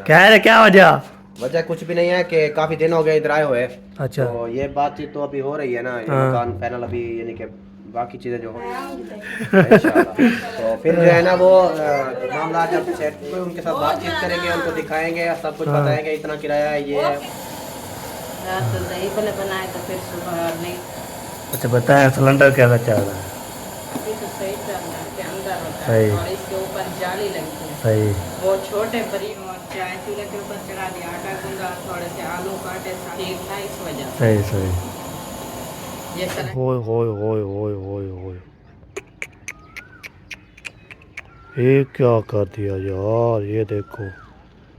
کیا ہے کیا وجہ؟ وجہ کچھ بھی نہیں ہے کہ کافی دن ہو گئے ادھر آئے ہوئے. اچھا تو یہ بات چیت تو ابھی ہو رہی ہے نا, یہ ہاں مکان فائنل ابھی یعنی کہ باقی چیزیں جو انشاءاللہ. تو پھر جو ہے نا وہ معاملات جب سیٹ ان کے ساتھ بات چیت کریں گے, ان کو دکھائیں گے, سب کچھ ہاں بتائیں گے اتنا کرایہ ہے یہ ہے. رات تو دہی بلے بنائے تو پھر صبح نہیں. اچھا بتائیں سلنڈر کیسا چل رہا ہے؟ ابھی تو صحیح چل رہا ہے کہ اندر ہوتا ہے صحیح اور اس کے اوپر جالی لگتی ہے. صحیح وہ چھوٹے بریک اور چائے چولہے کے اوپر چڑھا دیا, آٹا گوندا, تھوڑے سے آلو کاٹے, ٹھیک تھا اس وجہ سے. صحیح صحیح. یہ سر ہوئے ہوئے ہوئے ہوئے ہوئے ہوئے, یہ کیا کر دیا یار, یہ دیکھو.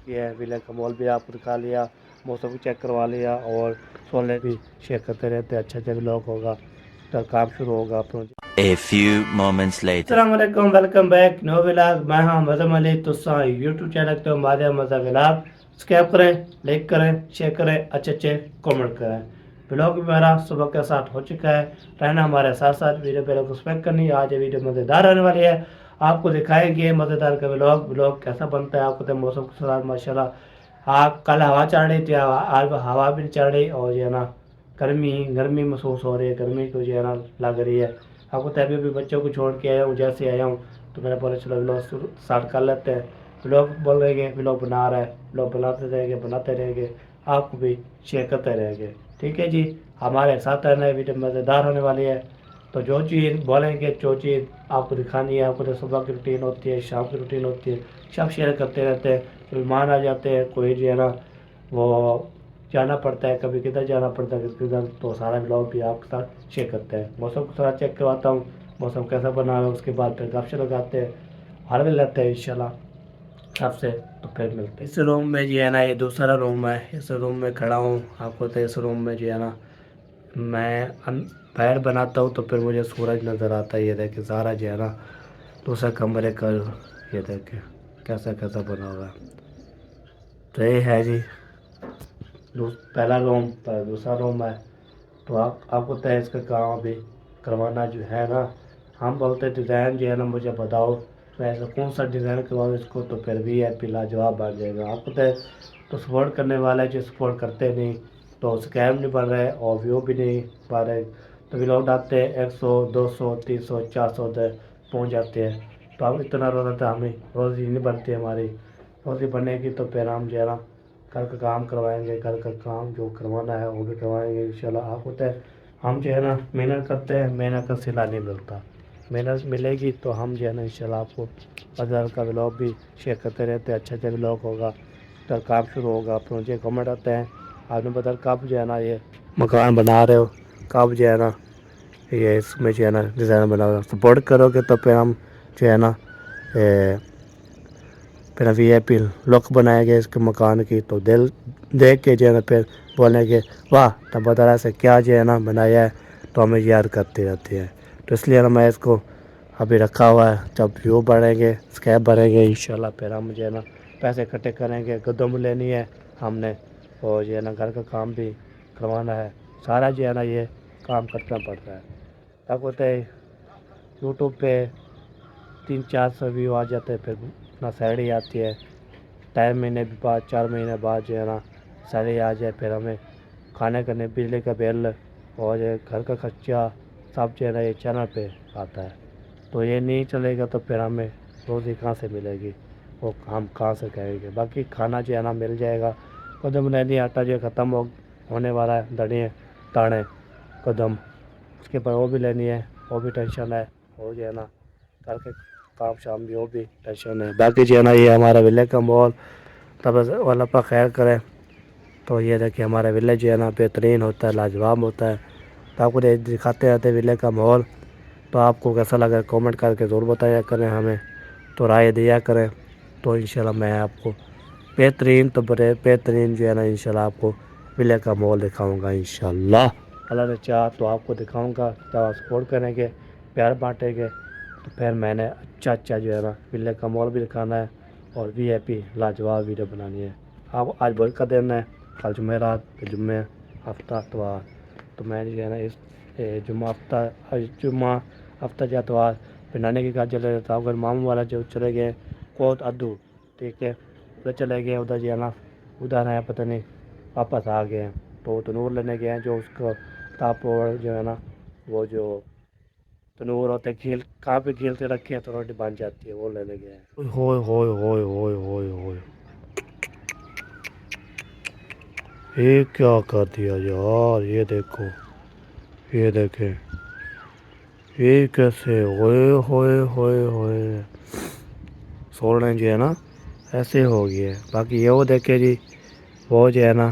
یہ ولا کا مال بھی آپ کو دکھا لیا, موسم بھی چیک کروا لیا, اور سولے بھی چیک کرتے رہتے. اچھا اچھا بلاک ہوگا, کام شروع ہوگا. A few moments later. السلام علیکم, ویلکم بیک نو ولاگ. میں ہوں مزم علی. تو یوٹیوب چینل پہ مادہ مزہ ولاگ سبسکرائب کریں, لائک کریں, شیئر کریں, اچھے اچھے کامنٹ کریں. بلاگ بھی میرا صبح کے ساتھ ہو چکا ہے. رہنا ہمارے ساتھ ساتھ, ویڈیو پہلے کو سبسکرائب کرنی. آج یہ ویڈیو مزیدار رہنے والی ہے. آپ کو دکھائیں گے مزیدار کا بلاگ کیسا بنتا ہے. آپ کو موسم کے ساتھ ماشاءاللہ کل ہوا چل رہی تھی, آج ہوا بھی چل رہی, اور جو ہے نا گرمی محسوس ہو رہی ہے. گرمی کو جو ہے نا لگ رہی ہے. آپ کو ابھی بھی بچوں کو چھوڑ کے آیا ہوں, جیسے آیا ہوں تو میں نے بولا چلو ولاگ اسٹارٹ کر لیتے ہیں. ولاگ بول رہے گے ولاگ بنا رہا ہے, ولاگ بناتے رہیں گے, آپ کو بھی شیئر کرتے رہیں گے. ٹھیک ہے جی, ہمارے ساتھ رہنا ہے. ویڈیو مزیدار ہونے والی ہے. تو جو چیز بولیں گے, جو چیز آپ کو دکھانی ہے, آپ کو تو صبح کی روٹین ہوتی ہے, شام کی روٹین ہوتی ہے, سب شیئر کرتے رہتے ہیں. مہمان آ جاتے ہیں, کوئی جو ہے نا وہ جانا پڑتا ہے, کبھی کدھر جانا پڑتا ہے, کبھی کدھر, تو سارا بلاگ بھی آپ کے ساتھ شیئر کرتے ہیں. موسم کو تھوڑا چیک کرواتا ہوں, موسم کیسا بنا ہے, اس کے بعد پھر گپ شپ لگاتے ہیں, ہر بھی لیتے ہیں انشاءاللہ سب سے. تو پھر ملتے ہیں. اس روم میں جو ہے نا, یہ دوسرا روم ہے, اس روم میں کھڑا ہوں. آپ کو تو اس روم میں جو ہے نا میں باہر بناتا ہوں تو پھر مجھے سورج نظر آتا ہے. یہ دیکھیں سارا جو ہے نا دوسرا کمرے کا, یہ دیکھیں کیسا کیسا بنا ہوا ہے. تو یہ ہے جی پہلا روم, دوسرا روم ہے. تو آپ کو تو اس کا کام ابھی کروانا جو ہے نا, ہم بولتے ڈیزائن جو ہے نا مجھے بتاؤ, میں ایسا کون سا ڈیزائن کرواؤں اس کو, تو پھر بھی ہے پھر لاجواب بن جائے گا. آپ کو تو سپورٹ کرنے والا ہے, جو سپورٹ کرتے نہیں تو اسکیم نہیں بن رہے اور ویو بھی نہیں پا رہے. تو ولاگ آتے ہیں 100 200 300 400 تک پہنچ جاتے ہیں. تو اب اتنا روزہ تھا, ہمیں روزی نہیں بنتی ہماری. روزی بنے گی تو پھر ہم جو ہے نا گھر کا کام کروائیں گے, گھر کا کام جو کروانا ہے وہ بھی کروائیں گے انشاءاللہ. آپ ہوتا ہے ہم جو ہے نا محنت کرتے ہیں, محنت کا صلہ نہیں ملتا. محنت ملے گی تو ہم جو ہے نا انشاءاللہ آپ کو بازار کا ولاگ بھی شیئر کرتے رہتے ہیں. اچھا اچھا ولاگ ہوگا, تو کام شروع ہوگا. پھر مجھے کمنٹ آتے ہیں, آپ نے بتا کب جو ہے نا یہ مکان بنا رہے ہو, کب جو ہے نا یہ اس میں جو ہے نا ڈیزائن بنا ہوا. سپورٹ کرو گے تو پھر ہم جو ہے نا پھر وی آئی پی لک بنائیں گے اس کے مکان کی. تو دل دیکھ کے جو ہے نا پھر بولیں گے واہ تب بتا رہا سے کیا جو ہے نا بنایا ہے, تو ہمیں یاد کرتے رہتے ہیں. تو اس لیے نا میں اس کو ابھی رکھا ہوا ہے. جب ویو بڑھیں گے, اسکیپ بڑھیں گے انشاءاللہ, پھر ہم جو ہے نا پیسے اکٹھے کریں گے. گدم لینی ہے ہم نے, اور جو ہے نا گھر کا کام بھی کروانا ہے. سارا جو ہے نا یہ کام کرنا پڑتا ہے. تب ہوتا ہے یوٹیوب پہ 300-400 ویو آ جاتے ہیں, پھر اپنا سیلری آتی ہے. 3 مہینے بعد 4 مہینے بعد جو ہے نا سیلری آ جائے, پھر ہمیں کھانے کرنے, بجلی کا بل اور گھر کا خرچہ سب جو ہے نا یہ چینل پہ آتا ہے. تو یہ نہیں چلے گا تو پھر ہمیں روزی کہاں سے ملے گی, وہ ہم کہاں سے کریں گے. باقی کھانا جو ہے نا مل جائے گا. قدم لینی آٹا جو ختم ہونے والا ہے, دڑیاں دانے قدم, اس کے پر وہ بھی لینی ہے, وہ بھی ٹینشن ہے. وہ جو ہے نا کر کے کام شام بھی, وہ بھی ٹینشن ہے. باقی جو ہے نا یہ ہمارا ولیج کا ماحول تب اللہ پاک خیر کرے. تو یہ دیکھیں ہمارا ولیج جو ہے نا بہترین ہوتا ہے, لاجواب ہوتا ہے. تو آپ کو دکھاتے رہتے ولیج کا ماحول. تو آپ کو کیسا لگا کامنٹ کر کے ضرور بتایا کریں ہمیں, تو رائے دیا کریں. تو انشاءاللہ میں آپ کو بہترین تو بہترین جو ہے نا انشاءاللہ آپ کو ولیج کا ماحول دکھاؤں گا انشاءاللہ. اللہ نے چاہا تو آپ کو دکھاؤں گا. جب آپ سپورٹ کریں گے, پیار بانٹیں گے, تو پھر میں نے اچھا جو ہے نا ولیج کا ماحول بھی دکھانا ہے, اور وی آئی پی لاجواب ویڈیو بنانی ہے. آپ آج بول کا دن ہے, کل جمعرات, پھر جمعہ, ہفتہ اتوار. تو میں جو ہے نا اس جمعہ ہفتہ یا اتوار پھر نانے کے گھر چلے جاتا ہوں. اگر ماموں والا جو چلے گئے کوٹ ادو, ٹھیک ہے, ادھر چلے گئے ادھر جو ہے نا ادھر ہے پتہ نہیں واپس آ گئے ہیں. تو تنور لینے گئے ہیں جو اس کو تاپور جو ہے نا وہ جو تنور ہوتے کھیل کہاں پہ کھیل کے رکھے ہیں تو روٹی بن جاتی ہے وہ لینے گئے ہیں. ہوئے ہوئے ہوئے ہوئے ہوئے ہوئے یہ کیا کر دیا یار. یہ دیکھو یہ دیکھیں یہ کیسے ہوئے ہوئے ہوئے ہوئے سولنے جو ہے نا ایسے ہو گیا ہے. باقی یہ وہ دیکھے جی وہ جو ہے نا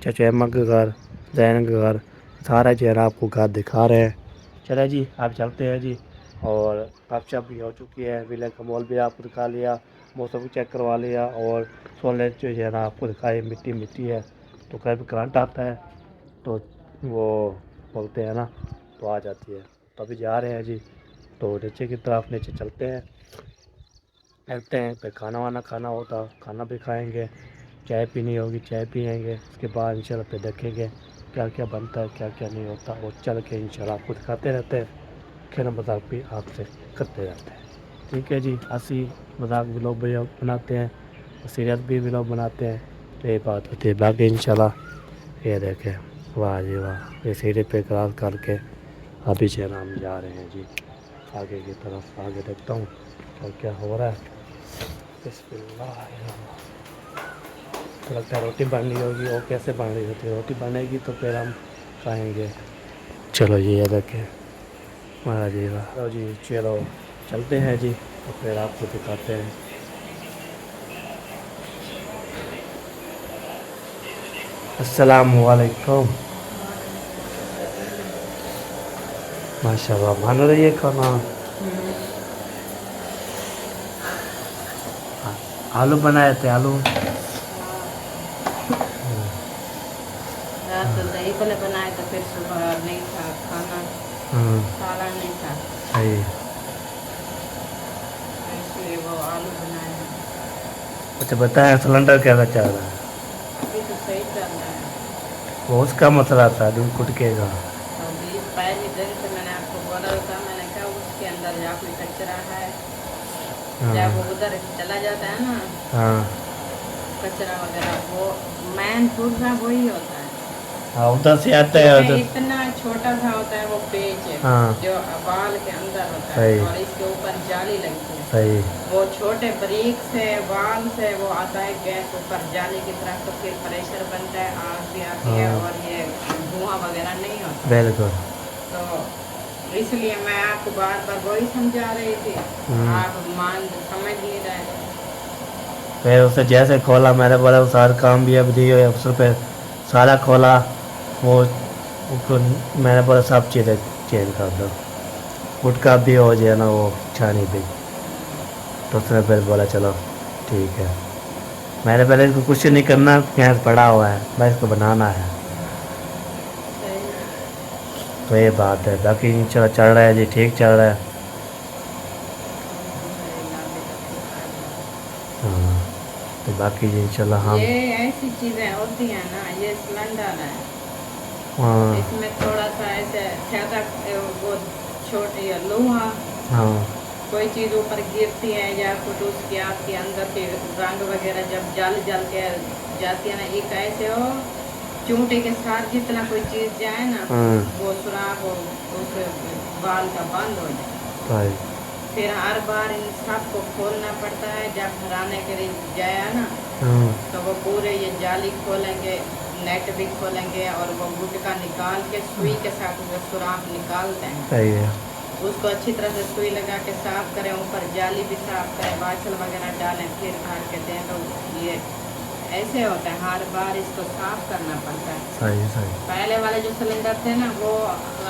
چچا احمد کا گھر زین کا گھر سارا جو ہے نا آپ کو گھر دکھا رہے ہیں. چلے جی آپ چلتے ہیں جی. اور گپ شپ بھی ہو چکی ہے. ویلے کا مال بھی آپ کو دکھا لیا موسم بھی چیک کروا لیا اور سولر جو ہے نا آپ کو دکھائی مٹی مٹی ہے تو کبھی کرنٹ آتا ہے تو وہ بولتے ہیں نا تو آ جاتی ہے. تو ابھی جا رہے ہیں جی تو نیچے کی طرف نیچے چلتے ہیں چلتے ہیں پھر کھانا وانا کھانا ہوتا کھانا بھی کھائیں گے چائے پینی ہوگی چائے پئیں گے اس کے بعد انشاءاللہ پہ دیکھیں گے کیا کیا بنتا ہے کیا کیا نہیں ہوتا اور چل کے انشاءاللہ آپ کو دکھاتے رہتے ہیں کھیل مذاق بھی آپ سے کرتے رہتے ہیں. ٹھیک ہے جی ہنسی مذاق بھی لوگ بناتے ہیں سیریس بھی لوگ بناتے ہیں تو یہ بات ہوتی ہے. باقی انشاءاللہ یہ دیکھیں واہ جی واہ یہ سیڑھی پہ کراس کر کے ابھی جو ہے نا ہم جا رہے ہیں جی آگے کی طرف. آگے دیکھتا ہوں کیا کیا ہو رہا ہے. بسم اللہ لگتا ہے روٹی بن رہی ہوگی اور کیسے بن رہی ہوتی ہے روٹی بنے گی تو پھر ہم کھائیں گے. چلو جی یہ دیکھیں مہاراج جی کا جی چلو چلتے ہیں جی تو پھر آپ کو دکھاتے ہیں. السلام علیکم. ماشاء اللہ بن رہی ہے کھانا. آلو بنائے تھے آلو رات تو دہی بلے بنائے تو پھر صبح نہیں تھا کھانا سالن نہیں تھا صحیح. اس لیے وہ آلو بنائے. اچھا بتائیں سلنڈر کیسا چل رہا ہے. ابھی تو صحیح چل رہا ہے. وہ اس کا مسئلہ تھا دن کٹکے کا. ابھی پہلے دن سے میں نے آپ کو بولا تھا میں نے کہا اس کے اندر جا کوئی کچرا ہے جب وہ ادھر چلا جاتا ہے نا ہاں کچرا وغیرہ وہ مین پورزا وہی ہوتا ہے. ہاں ادھر سے آتا ہے ادھر. اتنا چھوٹا سا ہوتا ہے وہ پیچ ہاں جو بال کے اندر ہوتا ہے صحیح اور اس کے اوپر جالی لگتی ہے. صحیح وہ چھوٹے بریک سے وال سے وہ آتا ہے گیس اوپر جالی کی طرف تو پھر پریشر بنتا ہے آگ بھی آتی ہے اور یہ دھواں وغیرہ نہیں ہوتا. بالکل. تو اس لیے میں آپ کو بار بار وہی سمجھا رہی تھی آپ سمجھ نہیں رہے. پھر اسے جیسے کھولا میں نے بولا سارا کام بھی اب دی ہوئی افسر پہ سارا کھولا وہ میں نے بولا سب چیزیں چینج کر دو گٹکا بھی ہو جائے نا وہ چھانی بھی تو اس نے پھر بولا چلو ٹھیک ہے. میں نے پہلے اس کو کچھ نہیں کرنا گیس پڑا ہوا ہے بس اس کو بنانا ہے تو یہ بات ہے. باقی چلو چل رہا ہے جی ٹھیک چل رہا ہے. ہاں تو باقی جی انشاءاللہ ہم یہ ایسی چیزیں ہوتی ہیں نا یہ سلنڈر ہے ہاں اس میں تھوڑا سا ایسے زیادہ وہ چھوٹی لوہا ہاں کوئی چیز اوپر گرتی ہے یا کچھ اس کے آپ کے اندر کے رنگ وغیرہ جب جل کے جاتی ہے نا ایک ایسے ہو چونٹے کے ساتھ جتنا کوئی چیز جائے نا وہ سوراخ اس بال کا بند ہو جائے. پھر ہر بار ان سب کو کھولنا پڑتا ہے جب بھرانے کے لیے جایا نا تو وہ پورے یہ جالی کھولیں گے نیٹ بھی کھولیں گے اور وہ گٹکا نکال کے سوئی کے ساتھ وہ سوراخ نکالتے ہیں. صحیح ہے. اس کو اچھی طرح سے سوئی لگا کے صاف کریں اوپر جالی بھی صاف کریں باچل وغیرہ ڈالیں پھر بھر کے دیں تو یہ ایسے ہوتا ہے ہر بار اس کو صاف کرنا پڑتا ہے. صحیح صحیح. پہلے والے جو سلنڈر تھے نا وہ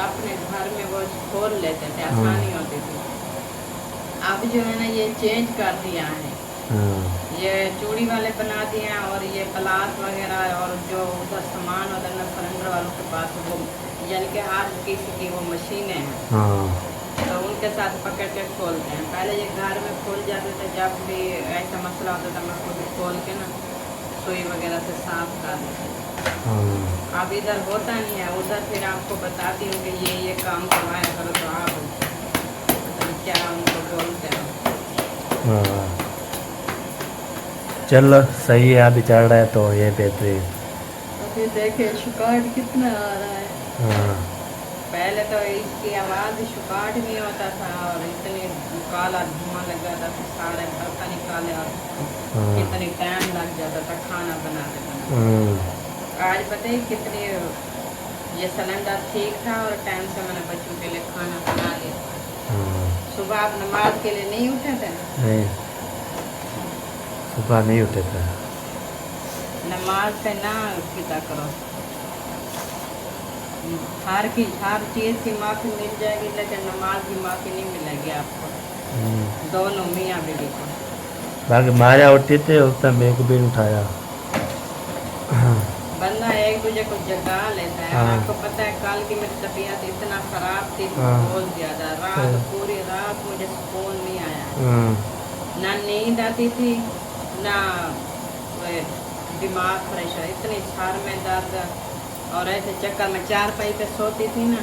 اپنے گھر میں وہ کھول لیتے تھے آسانی ہوتی تھی. اب جو ہے نا یہ چینج کر دیا ہے یہ چوڑی والے بنا دیے ہیں اور یہ پلاس وغیرہ اور جو ادھر سامان ہوتا ہے نا سلنڈر والوں کے پاس وہ یعنی کہ ہر کسی کی وہ مشینیں ہیں تو ان کے ساتھ پکڑ کے کھولتے ہیں. پہلے یہ گھر میں کھول جاتے تھے جب بھی ایسا مسئلہ ہوتا تھا میں خود کھول کے نا سوئی وغیرہ سے صاف کر دیتے. اب ادھر ہوتا نہیں ہے ادھر پھر آپ کو بتاتی ہوں کہ یہ کام کروایا کرو تو آپ کیا ان کو بولتے ہیں. चलो सही है, अभी चल रहा है तो ये बेहतरीन। अभी देखे शुकाट कितना आ रहा है। हाँ पहले तो इसकी आवाज़ शुकाट नहीं होता था और इतनी काला धुआं लग जाता था, सारे बर्तन निकाले और कितनी टाइम लग जाता था खाना बनाते बनाते। आज पता है कितनी ये सिलेंडर ठीक था और टाइम से मैंने बच्चों के लिए खाना बना लिया। सुबह आप नमाज के लिए नहीं उठे थे? नहीं, सुबह नहीं उठे थे। नमाज से ना किया करो, हर चीज़ की माफ़ी मिल जाएगी लेकिन नमाज की माफ़ी नहीं मिलेगी आपको, दोनों मियाँ बीवी को। बाकी माया उठी थे उस टाइम मेरे को भी नहीं उठाया। बंदा एक दूसरे को जगा लेता है। हाँ। आपको पता है कल की मेरी तबीयत इतना ख़राब थी, हाँ। बहुत ज़्यादा, रात पूरी रात मुझे सुकून नहीं आया, ना नींद आती थी ना दिमाग फ्रेश है, इतनी सर में दर्द और ऐसे चक्कर में चारपाई पे सोती थी ना,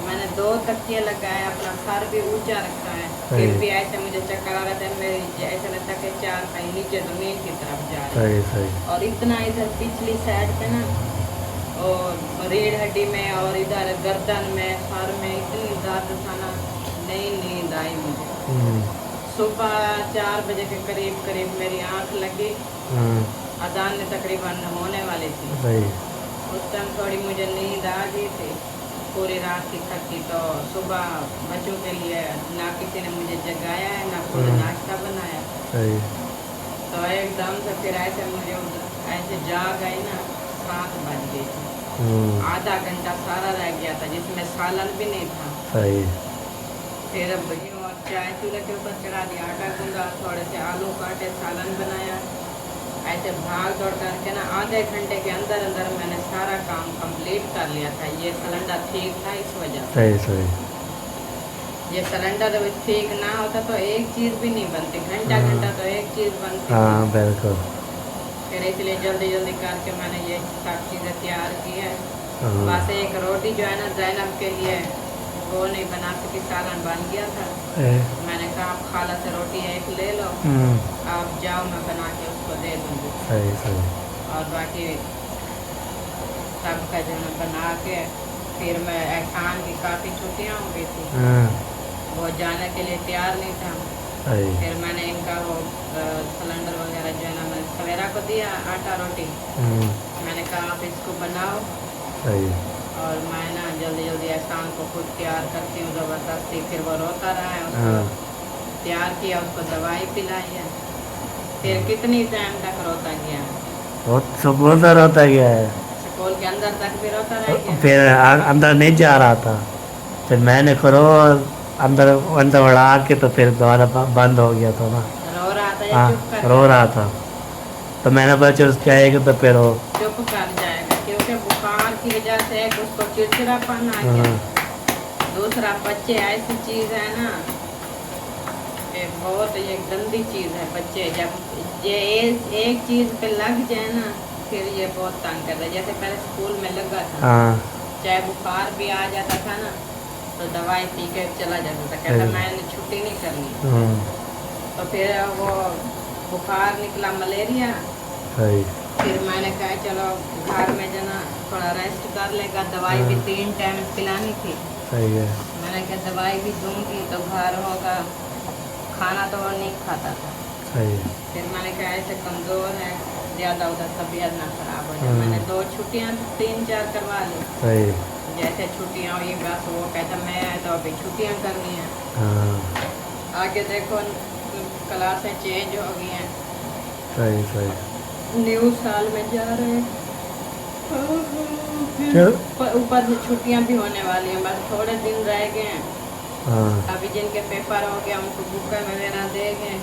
मैंने 2 तकिए लगाए, अपना सर भी ऊंचा रखा है, फिर भी ऐसे मुझे चक्कर आ रहा था, मेरी ऐसा लगता कि चारपाई नीचे जमीन की तरफ जा रही है। और इतना इधर पिछली साइड पे ना और रीढ़ हड्डी में और इधर गर्दन में सर में इतनी दर्द था ना, नहीं नींद आई मुझे। सुबह 4 बजे के करीब मेरी आँख लगी, अजान तकरीबन होने वाली थी, उस टाइम थोड़ी मुझे नींद आ गई थी, पूरी रात की थकी, तो सुबह बच्चों के लिए ना किसी ने मुझे जगाया है ना खुद नाश्ता बनाया, तो एकदम से फिर ऐसे मुझे ऐसे जाग आई ना, 7 बज गई थी, आधा घंटा सारा रह गया था जिसमें सालन भी नहीं था। फिर अब चाय चूल्हे के ऊपर चढ़ा दिया, आटा गूंदा, थोड़े से आलू काटे, सालन बनाया, ऐसे भाग दौड़ करके ना आधे घंटे के अंदर अंदर मैंने सारा काम कंप्लीट कर लिया था। ये सिलेंडर ठीक था इस वजह से। ये सिलेंडर ठीक ना होता तो एक चीज़ भी नहीं बनती, घंटा तो एक चीज़ बनती। हाँ बिल्कुल। फिर इसलिए जल्दी जल्दी करके मैंने ये सब चीज़ें तैयार की है। बस एक रोटी जो है ना ज़ैनब के लिए वो नहीं बना सकी, सालन बन गया था, मैंने कहा आप खाला से रोटी एक ले लो, आप जाओ मैं बना के उसको दे दूँगी। और बाकी सबका जो है बना के फिर मैं एहसान की काफ़ी छुट्टियाँ हो गई थी, वो जाने के लिए तैयार नहीं था, फिर मैंने इनका वो सिलेंडर वगैरह जो है ना मैंने सवेरा को दिया आटा रोटी, मैंने कहा आप इसको बनाओ और मैं ना जल्दी जल्दी एहसान को खुद तैयार करती हूँ ज़बरदस्ती। फिर वो रोता रहा है, उसको तैयार किया, उसको दवाई पिलाई है, फिर कितनी टाइम तक रोता गया, बोलता रोता गया है, स्कूल के अंदर तक भी रोता रह गया, फिर अंदर नहीं जा रहा था, फिर मैंने करो अंदर उड़ा के तो फिर दोबारा बंद हो गया था ना, रो रहा था या हाँ चुप कर रो रहा था, तो मैंने बच्चे उसके आएगा तो फिर वो चुप कर जाएगा, क्योंकि बुखार की वजह से उसको चिड़चिड़ापन आ गया। दूसरा बच्चे ऐसी चीज़ है ना, बहुत ये गंदी चीज़ है, बच्चे जब ये एक चीज़ पे लग जाए ना फिर ये बहुत तंग करता है। जैसे पहले स्कूल में लगा था, चाहे बुखार भी आ जाता था ना तो दवाई पी के चला जाता था, कहता मैंने छुट्टी नहीं करनी, तो फिर वो बुखार निकला मलेरिया, फिर मैंने कहा चलो घर में जना थोड़ा रेस्ट कर लेगा, दवाई भी 3 टाइम पिलानी थी, मैंने कहा दवाई भी दूंगी तो घर होगा, खाना तो वो नहीं खाता था, फिर मैंने कहा ऐसे कमज़ोर है, ज़्यादा उधर तबीयत ना ख़राब हो जाए, मैंने 2 छुट्टियाँ 3-4 करवा ली, जैसे छुट्टियाँ हुई बस वो कहता मैं तो अभी छुट्टियाँ करनी है, आगे देखो क्लासें चेंज हो गई हैं, न्यू साल में जा रहे हैं, ऊपर से छुट्टियाँ भी होने वाली हैं, बस थोड़े दिन रह गए हैं, अभी जिनके पेपर हो गए उनको बुक वगैरह दे गए,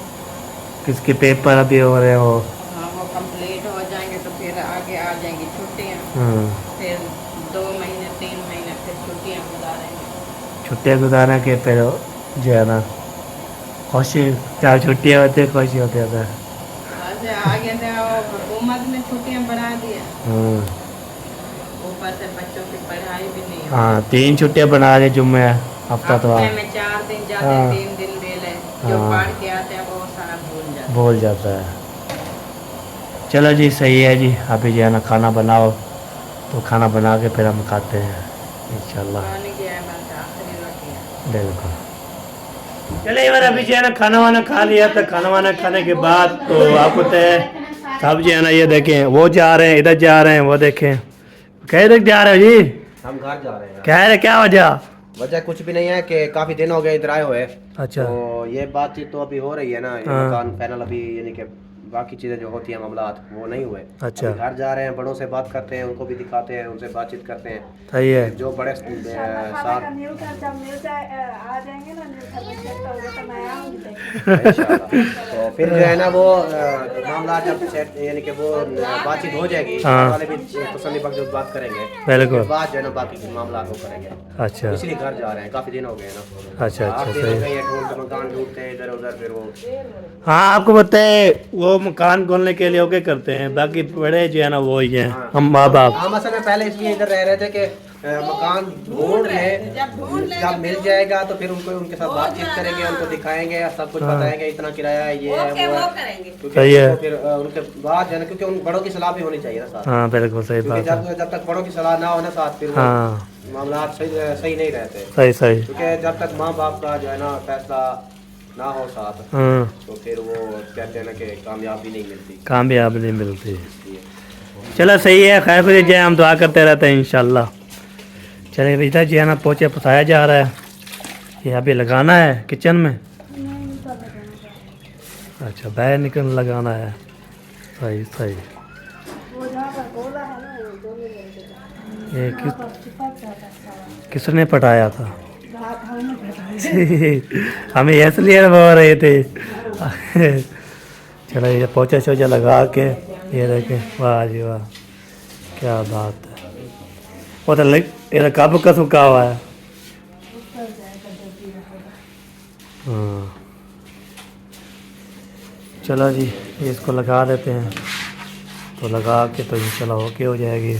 किसके पेपर अभी हो रहे हो, हाँ वो कंप्लीट हो जाएंगे तो फिर आगे आ जाएंगी छुट्टियाँ, फिर 2 महीने 3 महीने फिर छुट्टियाँ गुजारेंगे, छुट्टियाँ गुजारने के फिर जो है ना खुशी, क्या छुट्टियाँ होती है खुशी होती है, वैसे आगे से हुकूमत ने छुट्टियाँ बढ़ा दी है, ऊपर से बच्चों की पढ़ाई भी नहीं, हाँ 3 छुट्टियाँ बना रहे जुम्मे हफ्ता तो में 4 दिन जाते हैं, 3 दिन ले ले, जो पढ़ के आते हैं वो सारा भूल जाता है, चलो जी सही है जी, अभी जो है ना खाना बनाओ, तो खाना बना के फिर हम खाते हैं इंशाल्लाह। पानी की है बस आखिरी रोटी है। बिल्कुल। चलिए यार अभी जो है ना खाना वाना खा लिया, तो खाना वाना खाने के बाद तो आपको सब जो है ना ये देखें, वो जा रहे हैं, इधर जा रहे हैं, वो देखें कह रहे जा रहे हो जी, हम घर जा रहे हैं। कह रहे क्या वजह? वजह कुछ भी नहीं है कि काफी दिन हो गए इधर आए हुए। अच्छा। तो ये बातचीत तो अभी हो रही है ना, ये हाँ। मकान फाइनल अभी यानी कि बाकी चीज़ें जो होती हैं मामलात वो नहीं हुए। अच्छा। अभी घर जा रहे हैं, बड़ों से बात करते हैं, उनको भी दिखाते हैं, उनसे बातचीत करते हैं। सही है। जो बड़े साथ जब मिल जाए आ जाएंगे ना तो मैं आऊंगी इंशाल्लाह। तो फिर जो है ना वो मामला जब सेट यानी कि वो बातचीत हो जाएगी, हाँ। वाले भी तसल्ली बख्श बात करेंगे, बिल्कुल। फिर बाद जो है ना बाकी के मामला वो करेंगे। अच्छा इसलिए घर जा रहे हैं, काफी दिन हो गए ना। अच्छा आप अच्छा दिन हो सही। गए ढूंढते मकान ढूंढते हैं इधर उधर, फिर वो हाँ आपको बताए वो मकान खोलने के लिए ओके करते हैं, बाकी बड़े जो है ना वो ही हैं, हम माँ बाप। हम असल में पहले इसलिए इधर रह रहे थे कि मकान ढूंढ रहे, जब मिल जाएगा तो फिर उनको उनके साथ बातचीत करेंगे, उनको दिखाएंगे, सब कुछ बताएंगे, इतना किराया है, ये है वो है। क्योंकि सही है। उनको फिर उनके बाद जो है ना, क्योंकि उन बड़ों की सलाह भी होनी चाहिए ना साथ। हाँ बिल्कुल सही क्योंकि बात है। जब तक बड़ों की सलाह ना हो ना साथ, फिर वो हाँ मामला सही नहीं रहते। सही सही। क्योंकि जब तक माँ बाप का जो है ना फैसला ना हो साथ, हाँ तो फिर वो कहते हैं ना कि कामयाबी नहीं मिलती। कामयाब नहीं मिलती। इसलिए चलो सही है, खैर फिर जय हम दुआ करते रहते हैं इंशाल्लाह। चलिए इधर जो है ना पोछे पसाया जा रहा है, ये अभी लगाना है किचन में। अच्छा बाहर निकल लगाना है, सही सही। ये किसने पटाया था? हमें इसलिए बोल रहे थे। चलो ये पोछा शोछा लगा के ये देखें, वाह जी वाह क्या बात है। वो तो ये कब का सूखा हुआ है। हाँ चलो जी इसको लगा देते हैं, तो लगा के तो इंशाल्लाह ओके हो जाएगी।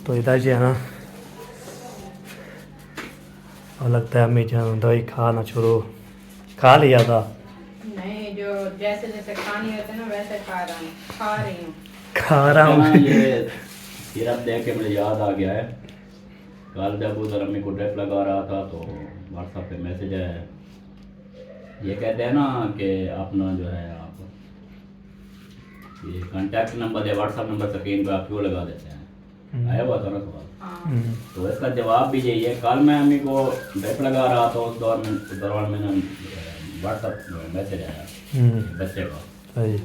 तो इधर जो है ना और लगता है अम्मी जान दवाई खाना शुरू खा लिया था। नहीं, जो जैसे जैसे खानी होती है ना वैसे खा रही हूँ। खा रहा हूँ। ये सिरप देख के मुझे याद आ गया है, कल जब उधर अम्मी को ड्रिप लगा रहा था तो व्हाट्सएप पे मैसेज आया है, ये कहते हैं ना कि अपना जो है आप ये कांटेक्ट नंबर है, व्हाट्सएप नंबर स्क्रीन पे आप क्यों लगा देते हैं, आया हुआ था ना सवाल। तो इसका जवाब भी यही है, कल मैं अम्मी को ड्रिप लगा रहा था, उस दौरान मैंने व्हाट्सएप मैसेज आया बच्चे का, सही।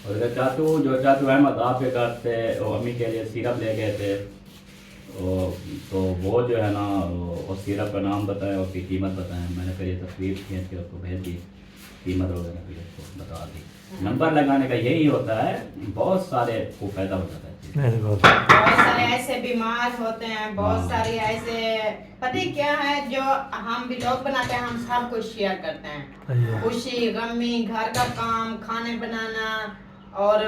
और इधर चाचू अहमद आपके घर से अम्मी के लिए सिरप ले गए थे, तो वो जो है ना वो सिरप का नाम बताया, उसकी कीमत बताया, मैंने फिर ये तस्वीर खींच के उसको भेज दी, कीमत वगैरह फिर उसको बता दी। नंबर लगाने का यही होता है, बहुत सारे को फायदा हो जाता है। बिल्कुल। बहुत सारे ऐसे बीमार होते हैं, बहुत सारी ऐसे पता है क्या है, जो हम भी लोग बनाते हैं, हम सब कुछ शेयर करते हैं, खुशी गमी, घर का काम, खाने बनाना और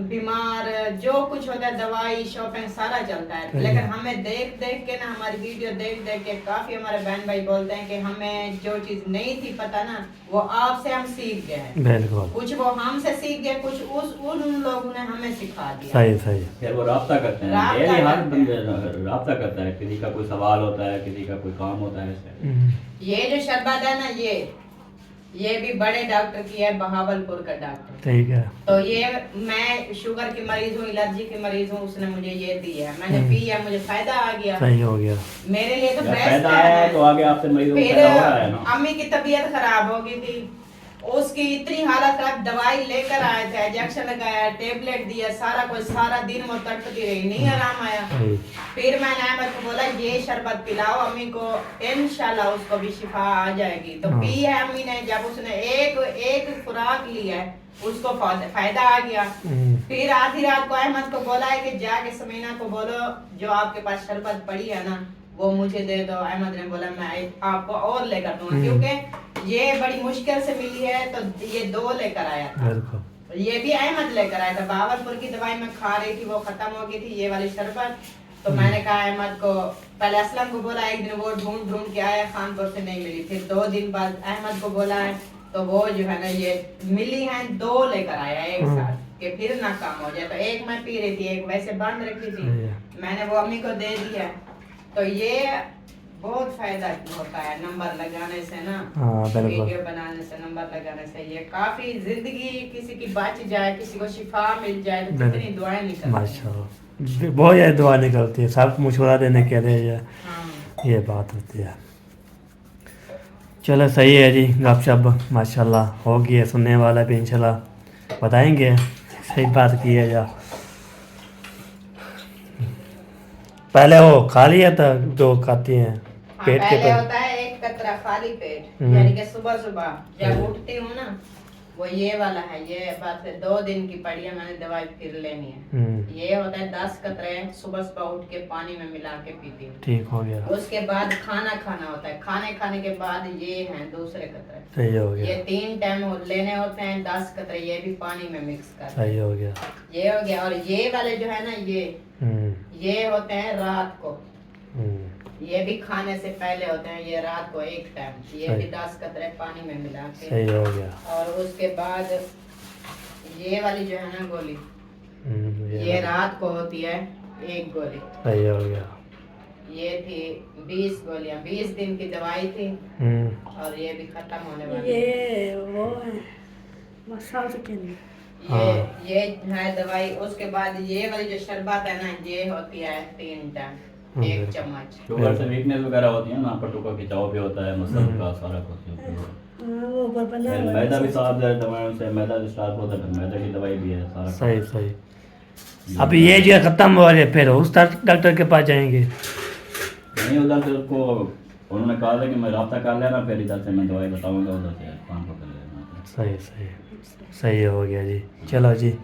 बीमार जो कुछ होता है, दवाई शॉपिंग सारा चलता है। लेकिन हमें देख देख के ना, हमारी वीडियो देख देख के काफी हमारे बहन भाई बोलते हैं कि हमें जो चीज नहीं थी पता ना, वो आपसे हम सीख गए हैं। बिल्कुल कुछ वो हमसे सीख गए, कुछ उन लोगों ने हमें सिखा दिया। सही सही। फिर वो राब्ता करते हैं, राब्ता डेली हर करते बंदे राब्ता करता है, किसी का कोई सवाल होता है, किसी का कोई काम होता है ऐसे। ये जो शरबत है ना, ये भी बड़े डॉक्टर की है, बहावलपुर का डॉक्टर। ठीक है। तो ये मैं शुगर की मरीज हूँ, एलर्जी की मरीज हूँ, उसने मुझे ये दी है, मैंने पी है, मुझे फायदा आ गया, सही हो गया। मेरे लिए तो जब बेस्ट फायदा आया है। तो आगे आपसे मरीजों को फिर फायदा हो रहा है ना। अम्मी की तबीयत खराब हो गई थी, उसकी इतनी हालत खराब, दवाई लेकर आए थे, इंजेक्शन लगाया, टेबलेट दिया, सारा कुछ, सारा दिन वो तड़पती रही, नहीं आराम आया। सही। फिर मैंने अहमद को बोला ये शरबत पिलाओ अम्मी को, इंशाल्लाह उसको भी शिफा आ जाएगी। तो पी है अम्मी ने, जब उसने एक खुराक ली है उसको फायदा आ गया। फिर आधी रात को अहमद को बोला है कि जाके समीना को बोलो जो आपके पास शरबत पड़ी है ना वो मुझे दे दो। अहमद ने बोला मैं आपको और लेकर दूंगा, क्योंकि ये बड़ी मुश्किल से मिली है, तो ये 2 लेकर आया था। बिल्कुल। ये भी अहमद लेकर आया था, बहावलपुर की दवाई मैं खा रही थी, वो खत्म हो गई थी, ये वाली शरबत। तो मैंने कहा अहमद को, पहले असलम को बोला, एक दिन वो ढूंढ के आया, खानपुर से नहीं मिली, फिर 2 दिन बाद अहमद को बोला है, तो वो जो है ना ये मिली हैं, 2 लेकर आया एक साथ, कि फिर ना काम हो जाए। तो एक मैं पी रही थी, एक वैसे बंद रखी थी, मैंने वो अम्मी को दे दिया। तो ये बहुत फायदा होता है नंबर लगाने से ना, हाँ बिल्कुल, वीडियो बनाने से, नंबर लगाने से। ये काफी जिंदगी किसी की बच जाए, किसी को शिफा मिल जाए, तो कितनी दुआएं निकलती हैं। माशाल्लाह बहुत ज़्यादा दुआ निकलती है, सब मशवरा देने के लिए हाँ। ये बात होती है। चलो सही है जी, गपशप माशाल्लाह हो गई है, सुनने वाला भी इंशाल्लाह बताएंगे सही बात की है या पहले वो खा लिया था जो खाती हैं हाँ, पेट के पहले पे। होता है एक कतरा खाली पेट, यानी कि सुबह सुबह जब उठती हूँ ना, वो ये वाला है। ये बात है 2 दिन की पड़ी है, मैंने दवाई फिर लेनी है। ये होता है 10 कतरे सुबह सुबह उठ के पानी में मिला के पीती हूँ। ठीक हो गया, उसके बाद खाना खाना होता है, खाने के बाद ये हैं दूसरे कतरे। सही हो ये गया, 3 टाइम लेने होते हैं 10 कतरे, ये भी पानी में मिक्स कर। सही हो गया। ये हो गया। और ये वाले जो है ना, ये होते हैं रात को, ये भी खाने से पहले होते हैं, ये रात को एक टाइम, ये भी 10 कतरे पानी में मिला के। सही हो गया। और उसके बाद ये वाली जो है ना गोली, ये रात को होती है 1 गोली। सही हो गया। ये थी 20 गोलियां, 20 दिन की दवाई थी, और ये भी खत्म होने वाली है। ये वो है मसाज के लिए। ये है दवाई। उसके बाद ये वाली जो शरबत है ना, ये होती है 3 टाइम 1 चम्मच। शुगर से वीकनेस वगैरह होती है ना, पट्टू का खिंचाव भी होता है, मसल का सारा कुछ। वो ऊपर बना हुआ है। मैदा भी साफ जाए दवाइयों से, मैदा स्टार्ट होता है, फिर मैदा की दवाई भी है सारा। सही सही। अभी ये जो खत्म हो रही है फिर उस डॉक्टर के पास जाएंगे? नहीं, उधर से उसको उन्होंने कहा था कि मैं रब्ता कर लेना, फिर इधर से मैं दवाई बताऊंगा, उधर से काम कर लेना। सही सही सही हो गया जी। चलो जी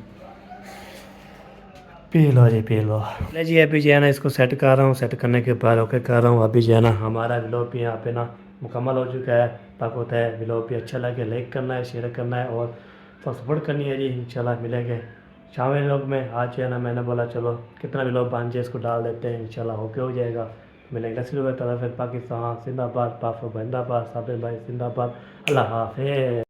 पी लो जी, पी लो। ले जी अभी जो है ना इसको सेट कर रहा हूँ, सेट करने के बाद ओके कर रहा हूँ। अभी जो है ना हमारा व्लॉग भी यहाँ पे ना मुकम्मल हो चुका है। तक होता है व्लॉग भी अच्छा लगे लाइक करना है, शेयर करना है और सपोर्ट करनी है जी। इंशाल्लाह मिलेंगे शाम व्लॉग में। आज जो है ना मैंने बोला चलो कितना व्लॉग बन जाए इसको डाल देते हैं, इंशाल्लाह होके हो जाएगा। मिलेंगे तरफ पाकिस्तान जिंदाबाद, पाक जिंदाबाद, साबिर भाई जिंदाबाद। अल्लाह हाफिज़।